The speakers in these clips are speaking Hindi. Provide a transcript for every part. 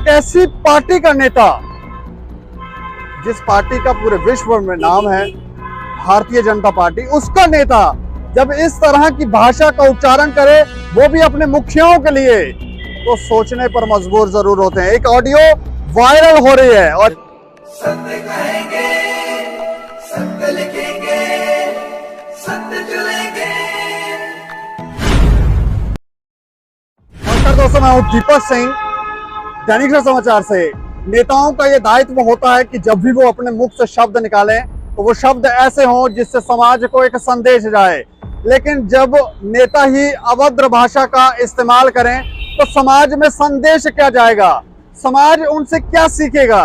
एक ऐसी पार्टी का नेता जिस पार्टी का पूरे विश्व में नाम है भारतीय जनता पार्टी, उसका नेता जब इस तरह की भाषा का उच्चारण करे, वो भी अपने मुखियाओं के लिए, तो सोचने पर मजबूर जरूर होते हैं। एक ऑडियो वायरल हो रही है और सत्य कहेंगे, सत्य लिखेंगे, सत्य चलेंगे। नमस्कार दोस्तों, मैं हूं दीपक सिंह, दैनिक समाचार से। नेताओं का यह दायित्व होता है कि जब भी वो अपने मुख से शब्द निकालें तो वो शब्द ऐसे हों जिससे समाज को एक संदेश जाए। लेकिन जब नेता ही अभद्र भाषा का इस्तेमाल करें तो समाज में संदेश क्या जाएगा, समाज उनसे क्या सीखेगा।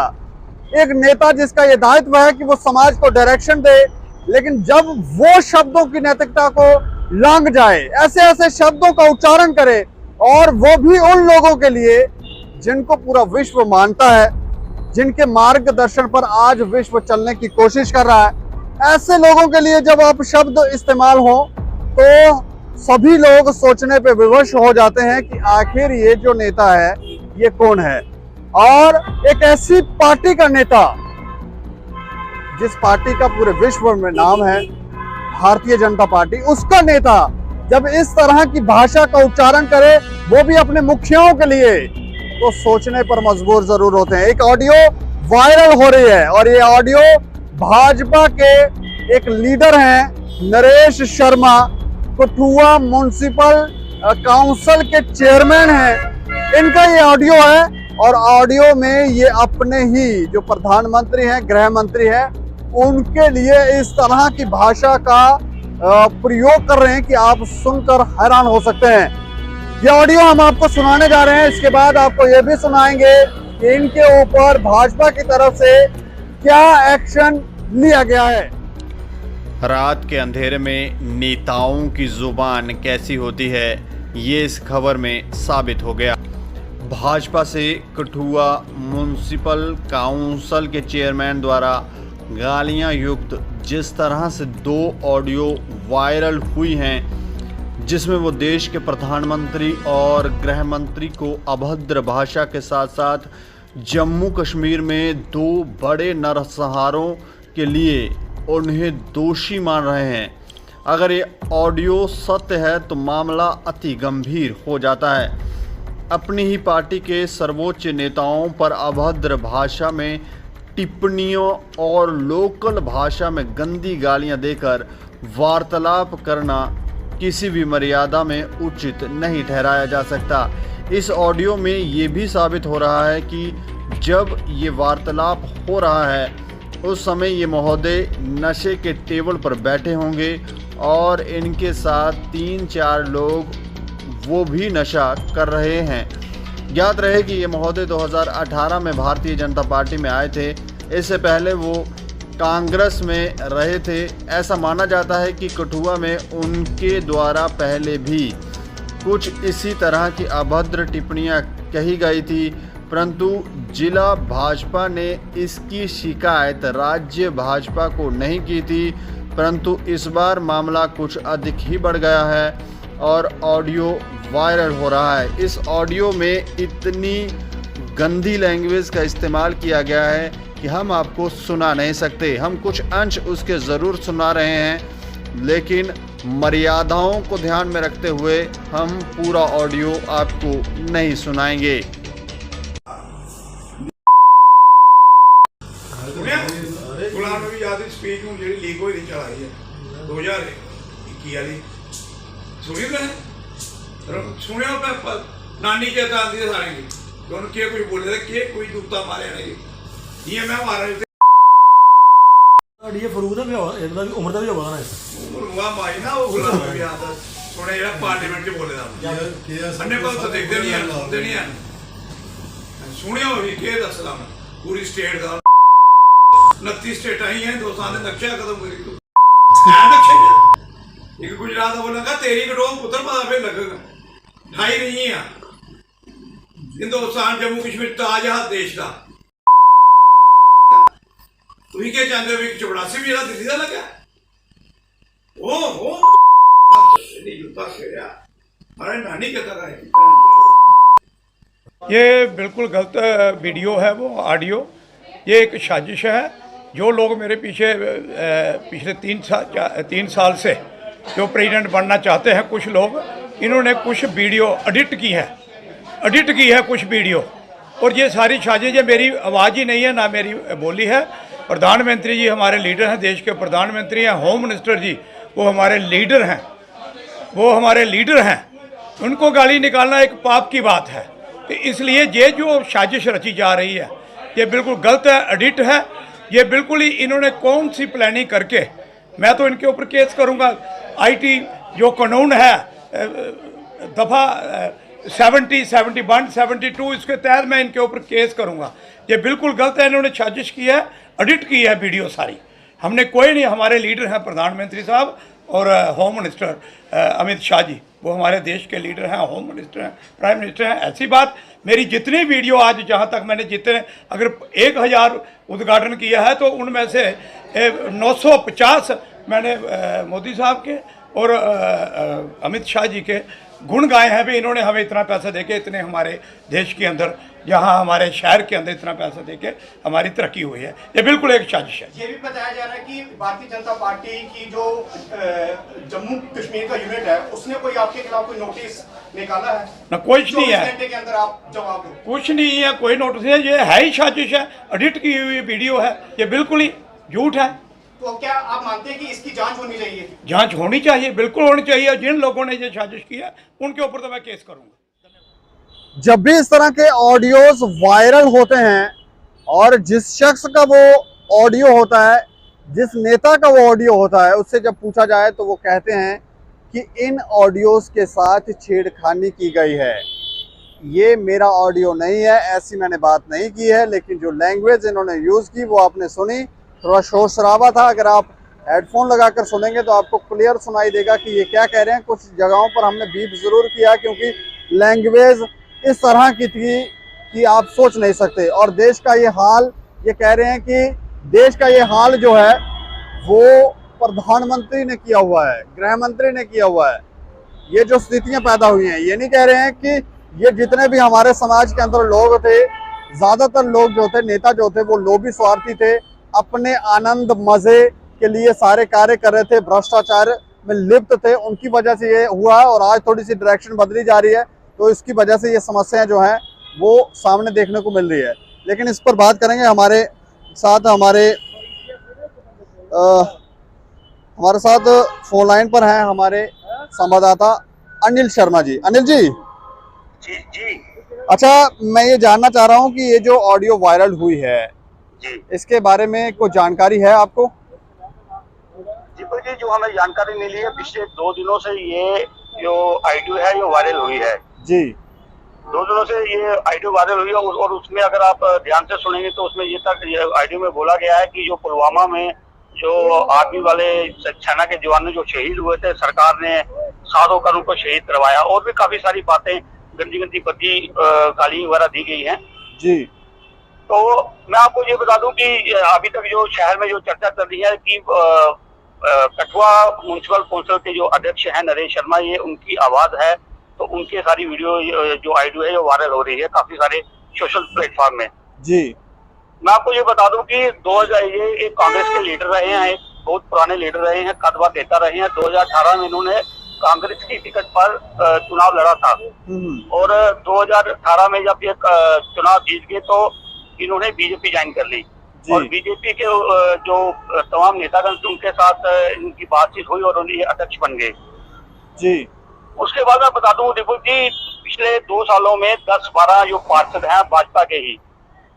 एक नेता जिसका यह दायित्व है कि वो समाज को डायरेक्शन दे, लेकिन जब वो शब्दों की नैतिकता को लांघ जाए, ऐसे ऐसे शब्दों का उच्चारण करे, और वो भी उन लोगों के लिए जिनको पूरा विश्व मानता है, जिनके मार्गदर्शन पर आज विश्व चलने की कोशिश कर रहा है, ऐसे लोगों के लिए जब आप शब्द इस्तेमाल हो तो सभी लोग सोचने पे विवश हो जाते हैं कि आखिर ये जो नेता है ये कौन है। और एक ऐसी पार्टी का नेता जिस पार्टी का पूरे विश्व में नाम है भारतीय जनता पार्टी, उसका नेता जब इस तरह की भाषा का उच्चारण करे, वो भी अपने मुखियाओं के लिए, तो सोचने पर मजबूर जरूर होते हैं। एक ऑडियो वायरल हो रही है और ये ऑडियो भाजपा के एक लीडर हैं, नरेश शर्मा, कठुआ म्युनिसिपल काउंसिल के चेयरमैन हैं। इनका ये ऑडियो है और ऑडियो में ये अपने ही जो प्रधानमंत्री हैं, गृह मंत्री हैं, उनके लिए इस तरह की भाषा का प्रयोग कर रहे हैं कि आप सुनकर हैरान हो सकते हैं। ये ऑडियो हम आपको सुनाने जा रहे हैं, इसके बाद आपको ये भी सुनाएंगे कि इनके ऊपर भाजपा की तरफ से क्या एक्शन लिया गया है। रात के अंधेरे में नेताओं की जुबान कैसी होती है, ये इस खबर में साबित हो गया। भाजपा से कठुआ म्युनिसिपल काउंसिल के चेयरमैन द्वारा गालियां युक्त जिस तरह से 2 ऑडियो वायरल हुई हैं, जिसमें वो देश के प्रधानमंत्री और गृह मंत्री को अभद्र भाषा के साथ साथ जम्मू कश्मीर में 2 बड़े नरसंहारों के लिए उन्हें दोषी मान रहे हैं। अगर ये ऑडियो सत्य है तो मामला अति गंभीर हो जाता है। अपनी ही पार्टी के सर्वोच्च नेताओं पर अभद्र भाषा में टिप्पणियों और लोकल भाषा में गंदी गालियां देकर वार्तालाप करना किसी भी मर्यादा में उचित नहीं ठहराया जा सकता। इस ऑडियो में ये भी साबित हो रहा है कि जब ये वार्तालाप हो रहा है उस समय ये महोदय नशे के टेबल पर बैठे होंगे और इनके साथ 3-4 लोग वो भी नशा कर रहे हैं। ज्ञात रहे कि ये महोदय 2018 में भारतीय जनता पार्टी में आए थे। इससे पहले वो कांग्रेस में रहे थे। ऐसा माना जाता है कि कठुआ में उनके द्वारा पहले भी कुछ इसी तरह की अभद्र टिप्पणियां कही गई थी, परंतु जिला भाजपा ने इसकी शिकायत राज्य भाजपा को नहीं की थी। परंतु इस बार मामला कुछ अधिक ही बढ़ गया है और ऑडियो वायरल हो रहा है। इस ऑडियो में इतनी गंदी लैंग्वेज का इस्तेमाल किया गया है कि हम आपको सुना नहीं सकते। हम कुछ अंश उसके ज़रूर सुना रहे हैं, लेकिन मर्यादाओं को ध्यान में रखते हुए हम पूरा ऑडियो आपको नहीं सुनाएंगे। गुलाम नबी आज़ाद ਦੀ ਸਪੀਚ ਨੂੰ ਜਿਹੜੀ ਲੀਕ ਹੋਈ ਦੀ ਚਲਾਈ ਹੈ 2021 ਵਾਲੀ ਸੁਣੀ ਨਾ ਸੁਣਿਆ ਮੈਂ ਨਾਨੀ ਕੇ ਤਾਂ ਆਂਦੀ ਸਾਰੇ ਦੀ ਉਹਨੂੰ ਕੀ ਕੋਈ ਬੋਲੇ ਕਿ ਕੋਈ ਦੂਤਾ ਮਾਰਿਆ ਨਹੀਂ ਇਹ ਮੈਂ ਮਾਰਿਆ ये फरूक ਦਾ ਵੀ ਇਹਦਾ ਵੀ ਉਮਰ ਦਾ ਵੀ ਹੋਗਾ ਨਾ ਉਮਰ ਹੁਆ ਮਾਈ ਨਾ ਉਹ ਗੁਲਾਮ ਨਬੀ ਆਜ਼ਾਦ ਸੁਣੇ ਜਿਹੜਾ ਪਾਰਲੀਮੈਂਟ 'ਚ ਬੋਲੇਦਾ ਅੰਨੇ ਕੋਲ ਤਾਂ ਦੇਖਦੇ ਨਹੀਂ ਹਨ, ਸੁਣਦੇ ਨਹੀਂ ਹਨ। ਸੁਣਿਆ ਹੋਈ ਕਿ ਦੱਸਦਾ ਮੈਂ ਪੂਰੀ ਸਟੇਟ ਦਾ 29 ਸਟੇਟਾਂ ਹੀ हैं, 2 ਸਾਲ ਦੇ ਨਕਸ਼ਾ ਕਦਮ ਕਰੀ ਤੂੰ ਹੈ ਨਕਸ਼ੇ ਇੱਕ ਗੁਜਰਾਤ ਦਾ ਬੋਲਾਂਗਾ ਤੇਰੀ ਕਟੋ ਪੁੱਤਰ ਪਤਾ ਫੇਰ ਲੱਗੇਗਾ ਢਾਈ ਨਹੀਂ ਆ ਹਿੰਦੁਸਤਾਨ ਜੰਮੂ ਕਸ਼ਮੀਰ ਤਾਜ ਹੈ ਦੇਸ਼ ਦਾ। ਤੁਸੀਂ ਕੀ ਚਾਹੁੰਦੇ ਹੋ ਵੀ 84 ਵੀ ਜਿਹੜਾ ਦਿੱਲੀ ਦਾ ਲੱਗਾ ਉਹ ਨਹੀਂ ਜੁੱਤਾ ਖੇੜਿਆ ਅਰੇ ਨਾਨੀ ਕਿੱਦਾਂ ਦਾ ਹੈ ये बिल्कुल गलत वीडियो है, वो ऑडियो। ये एक साजिश है। जो लोग मेरे पीछे पिछले 3 साल से जो प्रेसिडेंट बनना चाहते हैं, कुछ लोग, इन्होंने कुछ वीडियो एडिट की है कुछ वीडियो, और ये सारी साजिश, ये मेरी आवाज़ ही नहीं है, ना मेरी बोली है। प्रधानमंत्री जी हमारे लीडर हैं, देश के प्रधानमंत्री हैं। होम मिनिस्टर जी वो हमारे लीडर हैं, उनको गाली निकालना एक पाप की बात है। तो इसलिए ये जो साजिश रची जा रही है, ये बिल्कुल गलत है, एडिट है। ये बिल्कुल ही इन्होंने कौन सी प्लानिंग करके, मैं तो इनके ऊपर केस करूंगा। आईटी जो कानून है दफ़ा 70, 71, 72, इसके तहत मैं इनके ऊपर केस करूंगा। ये बिल्कुल गलत है, इन्होंने साजिश की है, एडिट की है वीडियो सारी। हमने कोई नहीं, हमारे लीडर हैं प्रधानमंत्री साहब और होम मिनिस्टर अमित शाह जी, वो हमारे देश के लीडर हैं, होम मिनिस्टर हैं, प्राइम मिनिस्टर हैं। ऐसी बात, मेरी जितनी वीडियो आज जहाँ तक मैंने अगर 1000 उद्घाटन किया है तो उनमें से 950 मैंने मोदी साहब के और अमित शाह जी के गुण गाए हैं। भी इन्होंने हमें इतना पैसा देके, इतने हमारे देश के अंदर, यहाँ हमारे शहर के अंदर इतना पैसा देके हमारी तरक्की हुई है। ये बिल्कुल एक साजिश है। ये भी बताया जा रहा है कि भारतीय जनता पार्टी की जो जम्मू कश्मीर का यूनिट है, उसने कोई आपके खिलाफ कोई नोटिस निकाला है? ना, कुछ नहीं है। 24 घंटे के अंदर आप जवाब दो। कुछ नहीं है, कोई नोटिस है, ये है ही साजिश है, एडिट की हुई वीडियो है, ये बिल्कुल ही झूठ है। तो क्या आप मानते हैं कि इसकी जांच होनी चाहिए? जांच होनी चाहिए, बिल्कुल होनी चाहिए। जिन लोगों ने ये साजिश की है उनके ऊपर तो मैं केस करूंगा। जब भी इस तरह के ऑडियोज वायरल होते हैं और जिस शख्स का वो ऑडियो होता है, जिस नेता का वो ऑडियो होता है, उससे जब पूछा जाए तो वो कहते हैं कि इन ऑडियोज के साथ छेड़खानी की गई है। ये मेरा ऑडियो नहीं है, ऐसी मैंने बात नहीं की है, लेकिन जो लैंग्वेज इन्होंने यूज़ की वो आपने सुनी। थोड़ा शोर शराबा था, अगर आप हेडफोन लगाकर सुनेंगे तो आपको क्लियर सुनाई देगा कि ये क्या कह रहे हैं। कुछ जगहों पर हमने बीप ज़रूर किया क्योंकि लैंग्वेज इस तरह की थी कि आप सोच नहीं सकते। और देश का ये हाल, ये कह रहे हैं कि देश का ये हाल जो है वो प्रधानमंत्री ने किया हुआ है, गृह मंत्री ने किया हुआ है। ये जो स्थितियां पैदा हुई हैं, ये नहीं कह रहे हैं कि ये जितने भी हमारे समाज के अंदर लोग थे, ज़्यादातर लोग जो थे, नेता जो थे, वो लोभी स्वार्थी थे, अपने आनंद मज़े के लिए सारे कार्य कर रहे थे, भ्रष्टाचार में लिप्त थे, उनकी वजह से ये हुआ है। और आज थोड़ी सी डायरेक्शन बदली जा रही है, तो इसकी वजह से ये समस्याएं जो हैं वो सामने देखने को मिल रही है। लेकिन इस पर बात करेंगे। हमारे साथ फोन लाइन पर हैं हमारे संवाददाता अनिल शर्मा जी। अनिल जी, जी अच्छा, मैं ये जानना चाह रहा हूँ कि ये जो ऑडियो वायरल हुई है, जी इसके बारे में कोई जानकारी है आपको? दीपक जी, जो हमें जानकारी मिली है, पिछले 2 दिनों से ये जो ऑडियो है ये वायरल हुई है जी। 2 दिनों से ये ऑडियो वायरल हुई है और उसमें अगर आप ध्यान से सुनेंगे तो उसमें ये ऑडियो में बोला गया है कि जो पुलवामा में जो आर्मी वाले सेना के जवान जो शहीद हुए थे, सरकार ने 7 होकर उनको शहीद करवाया, और भी काफी सारी बातें गंदी गंदी बदी गाली वगैरह दी गई है जी। तो मैं आपको ये बता दूं कि अभी तक जो शहर में जो चर्चा चल रही है कि कठुआ म्युनिसिपल काउंसिल के जो अध्यक्ष हैं नरेश शर्मा, ये उनकी आवाज है, तो उनके सारी वीडियो जो ऑडियो है जो वायरल हो रही है काफी सारे सोशल प्लेटफॉर्म में जी। मैं आपको ये बता दूं कि 2000 ये एक कांग्रेस के लीडर रहे हैं, एक बहुत पुराने लीडर रहे हैं, कदवा देता रहे हैं। 2018 में इन्होंने कांग्रेस की टिकट पर चुनाव लड़ा था और 2018 में जब ये चुनाव जीत गए तो इन्होंने बीजेपी ज्वाइन कर ली और बीजेपी के जो तमाम नेतागण थे उनके साथ इनकी बातचीत हुई और उन्हें अध्यक्ष बन गए जी। उसके बाद मैं बता दूं दीपक जी, पिछले 2 सालों में 10-12 जो पार्षद हैं भाजपा के ही,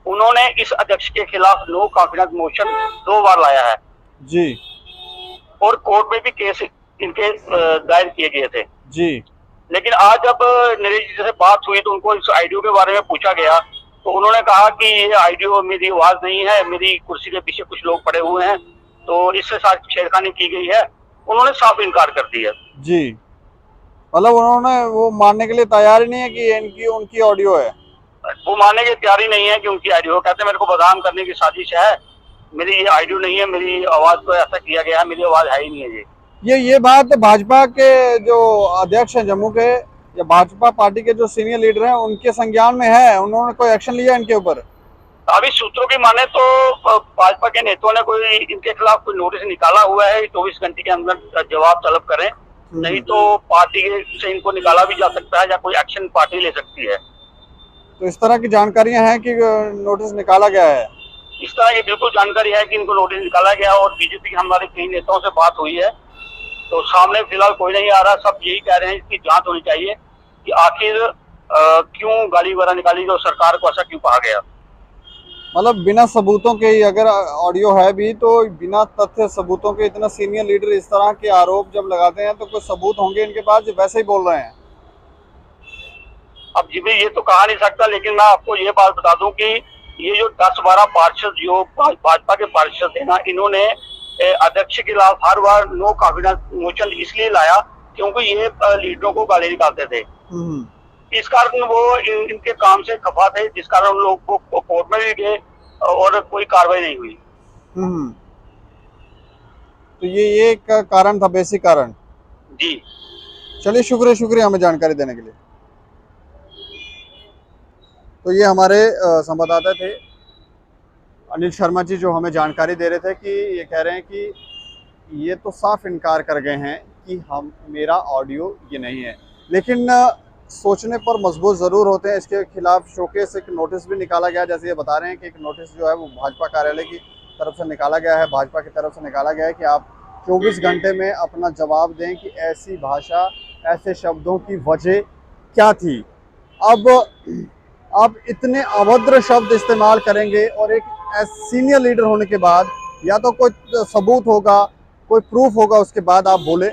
उन्होंने इस अध्यक्ष के खिलाफ नो कॉन्फिडेंस मोशन 2 बार लाया है जी। और कोर्ट में भी केस इनके दायर किए गए थे जी। लेकिन आज जब नरेश जी से बात हुई तो उनको इस ऑडियो के बारे में पूछा गया तो उन्होंने कहा कि ये ऑडियो मेरी आवाज नहीं है, मेरी कुर्सी के पीछे कुछ लोग पड़े हुए हैं, तो इससे साथ छेड़खानी की गई है। उन्होंने साफ इनकार कर दिया जी। मतलब उन्होंने वो मानने के लिए तैयार ही नहीं है कि इनकी उनकी ऑडियो है। वो मानने के तैयार ही नहीं है कि उनकी ऑडियो, कहते मेरे को बदनाम करने की साजिश है, मेरी ये ऑडियो नहीं है, मेरी आवाज को ऐसा किया गया है, मेरी आवाज है ही नहीं है। ये बात भाजपा के जो अध्यक्ष हैं जम्मू के, या भाजपा पार्टी के जो सीनियर लीडर हैं उनके संज्ञान में है, उन्होंने कोई एक्शन लिया इनके ऊपर? अभी सूत्रों की माने तो भाजपा के नेताओं ने कोई इनके खिलाफ कोई नोटिस निकाला हुआ है, 24 घंटे के अंदर जवाब तलब करें, नहीं तो पार्टी से इनको निकाला भी जा सकता है या कोई एक्शन पार्टी ले सकती है। तो इस तरह की जानकारियां हैं कि नोटिस निकाला गया है? इस तरह की बिल्कुल जानकारी है कि इनको नोटिस निकाला गया और बीजेपी के हमारे कई नेताओं से बात हुई है, तो सामने फिलहाल कोई नहीं आ रहा। सब यही कह रहे हैं इसकी जांच होनी चाहिए कि आखिर क्यों गाली वगैरह निकाली और सरकार को ऐसा क्यों कहा गया। मतलब बिना सबूतों के ही, अगर ऑडियो है भी तो बिना तथ्य सबूतों के इतना सीनियर लीडर इस तरह के आरोप जब लगाते हैं तो कुछ सबूत होंगे इनके पास, जो वैसे ही बोल रहे हैं। अब जी ये तो कहा नहीं सकता, लेकिन मैं आपको ये बात बता दूं कि ये जो 10-12 पार्षद जो भाजपा के पार्षद है ना, इन्होंने अध्यक्ष के खिलाफ हर बार नो कॉन्फिडेंस मोशन इसलिए लाया क्योंकि ये लीडरों को गाली निकालते थे। इस कारण वो इनके काम से खफा थे, जिस कारण उन लोग को कोर्ट में भी गए और कोई कार्रवाई नहीं हुई। तो ये एक कारण था, बेसिक कारण। जी चलिए, शुक्रिया हमें जानकारी देने के लिए। तो ये हमारे संवाददाता थे अनिल शर्मा जी, जो हमें जानकारी दे रहे थे कि ये कह रहे हैं कि ये तो साफ इनकार कर गए हैं कि मेरा ऑडियो ये नहीं है, लेकिन सोचने पर मजबूर ज़रूर होते हैं। इसके खिलाफ शोकेस एक नोटिस भी निकाला गया, जैसे ये बता रहे हैं कि एक नोटिस जो है वो भाजपा कार्यालय की तरफ से निकाला गया है, भाजपा की तरफ से निकाला गया है कि आप 24 घंटे में अपना जवाब दें कि ऐसी भाषा, ऐसे शब्दों की वजह क्या थी। अब आप इतने अभद्र शब्द इस्तेमाल करेंगे और एक सीनियर लीडर होने के बाद या तो कोई सबूत होगा, कोई प्रूफ होगा, उसके बाद आप बोले।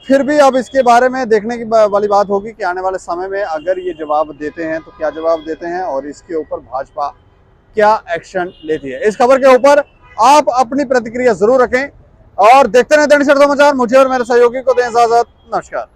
फिर भी अब इसके बारे में देखने की वाली बात होगी कि आने वाले समय में अगर ये जवाब देते हैं तो क्या जवाब देते हैं और इसके ऊपर भाजपा क्या एक्शन लेती है। इस खबर के ऊपर आप अपनी प्रतिक्रिया जरूर रखें और देखते रहें दैनिक सवेरा समाचार। मुझे और मेरे सहयोगी को दें इजाजत। नमस्कार।